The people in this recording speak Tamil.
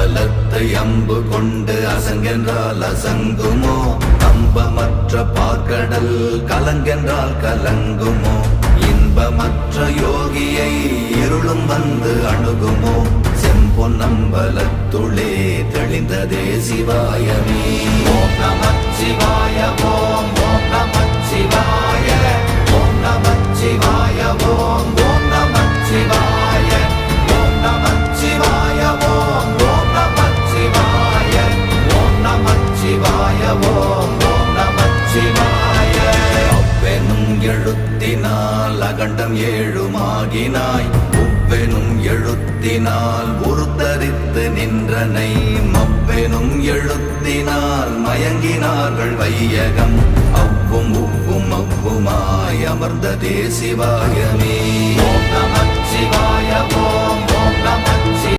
பலத்தை அம்பு கொண்டு அசங்கென்றால் அசங்குமோ? நம்பமற்ற பார்க்கடல் கலங்கென்றால் கலங்குமோ? இன்பமற்ற யோகியை இருளும் வந்து அணுகுமோ? செம்பொன்னம்பலத்துளே தெளிந்ததே சிவாயமே. ஓம் நமச்சிவாய ஓம் ஓம் நமச்சிவாய ஓம் நமச்சிவாய ஓம் ஓம் நமச்சிவாய ஓம் நமச்சிவாய ஓம் ஓம் நமச்சிவாய ஓம் நமச்சிவாய ஓம் ஓம் நமச்சிவாய. அவ்வெனும் எழுத்தினால் அகண்டம் ஏழுமாகினாய், உவ்வெனும் எழுத்தினால் உருத்தரித்து நின்றனை, மவ்வெனும் எழுத்தினால் மயங்கினார்கள் வையகம். அவ்வும் உவ்வும் அவ்வுமாய் அமர்ந்ததே சிவாயமே. ஓம் நமச்சிவாய ஓம் ஓம் நம